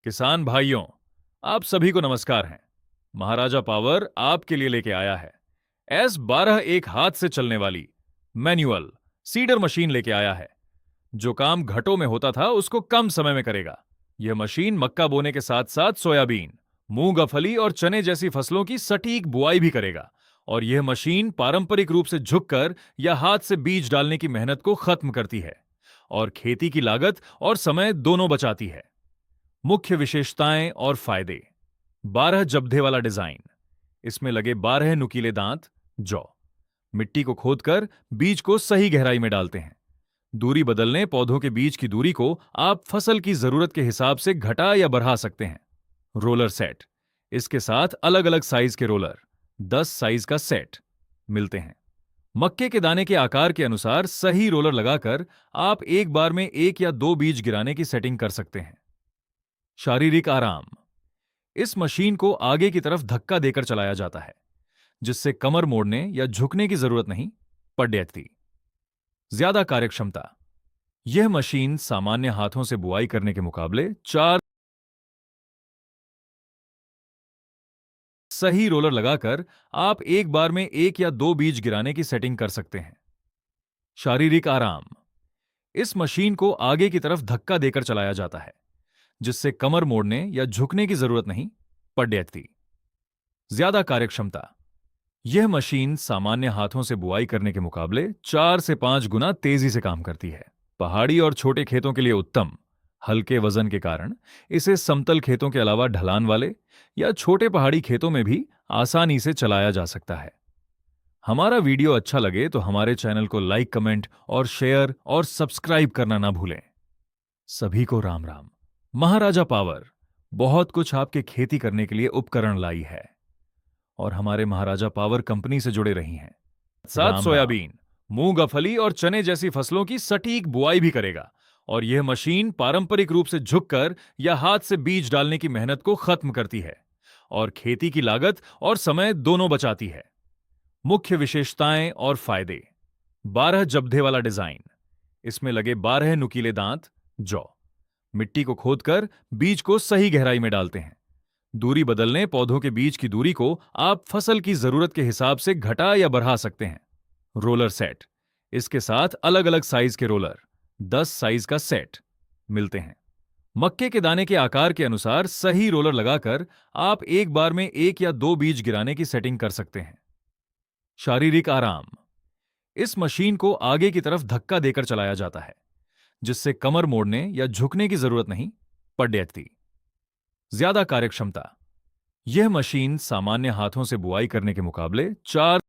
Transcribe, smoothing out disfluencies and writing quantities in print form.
किसान भाइयों, आप सभी को नमस्कार है। महाराजा पावर आपके लिए लेके आया है S12 एक हाथ से चलने वाली मैनुअल सीडर मशीन लेके आया है। जो काम घटों में होता था उसको कम समय में करेगा। यह मशीन मक्का बोने के साथ साथ सोयाबीन, मूंगफली और चने जैसी फसलों की सटीक बुआई भी करेगा। और यह मशीन पारंपरिक रूप से झुककर या हाथ से बीज डालने की मेहनत को खत्म करती है और खेती की लागत और समय दोनों बचाती है। मुख्य विशेषताएं और फायदे। 12 जब्धे वाला डिजाइन। इसमें लगे 12 नुकीले दांत। जौ। मिट्टी को खोदकर बीज को सही गहराई में डालते हैं। दूरी बदलने पौधों के बीच की दूरी को आप फसल की जरूरत के हिसाब से घटा या बढ़ा सकते हैं। Roller set. इसके साथ अलग अलग साइज के रोलर 10 साइज का सेट मिलते हैं। मक्के के दाने के आकार के अनुसार सही रोलर लगाकर आप एक बार में एक या दो बीज गिराने की सेटिंग कर सकते हैं। शारीरिक आराम। इस मशीन को आगे की तरफ धक्का देकर चलाया जाता है, जिससे कमर मोड़ने या झुकने की जरूरत नहीं पड़ती। ज्यादा कार्यक्षमता। यह मशीन सामान्य हाथों से बुआई करने के मुकाबले 4 सही रोलर लगाकर आप एक बार में एक या दो बीज गिराने की सेटिंग कर सकते हैं। शारीरिक आराम। इस मशीन को आगे की तरफ धक्का देकर चलाया जाता है, जिससे कमर मोड़ने या झुकने की जरूरत नहीं पड़ती। ज्यादा कार्यक्षमता। यह मशीन सामान्य हाथों से बुआई करने के मुकाबले 4 से 5 गुना तेजी से काम करती है। पहाड़ी और छोटे खेतों के लिए उत्तम। हल्के वजन के कारण इसे समतल खेतों के अलावा ढलान वाले या छोटे पहाड़ी खेतों में भी आसानी से चलाया जा सकता है। हमारा वीडियो अच्छा लगे तो हमारे चैनल को लाइक, कमेंट और शेयर और सब्सक्राइब करना ना भूलें। सभी को राम राम। महाराजा पावर बहुत कुछ आपके खेती करने के लिए उपकरण लाई है और हमारे महाराजा पावर कंपनी से जुड़े रही हैं। साथ सोयाबीन, मूंगफली और चने जैसी फसलों की सटीक बुआई भी करेगा। और यह मशीन पारंपरिक रूप से झुककर या हाथ से बीज डालने की मेहनत को खत्म करती है और खेती की लागत और समय दोनों बचाती है। मुख्य विशेषताएं और फायदे। 12 जब्धे वाला डिजाइन। इसमें लगे 12 नुकीले दांत। जौ। मिट्टी को खोदकर बीज को सही गहराई में डालते हैं। दूरी बदलने पौधों के बीच की दूरी को आप फसल की जरूरत के हिसाब से घटा या बढ़ा सकते हैं। Roller set. इसके साथ अलग अलग साइज के रोलर 10 साइज का सेट मिलते हैं। मक्के के दाने के आकार के अनुसार सही रोलर लगाकर आप एक बार में एक या दो बीज गिराने की सेटिंग कर सकते हैं। शारीरिक आराम। इस मशीन को आगे की तरफ धक्का देकर चलाया जाता है, जिससे कमर मोड़ने या झुकने की जरूरत नहीं पड़ती। ज्यादा कार्यक्षमता। यह मशीन सामान्य हाथों से बुआई करने के मुकाबले 4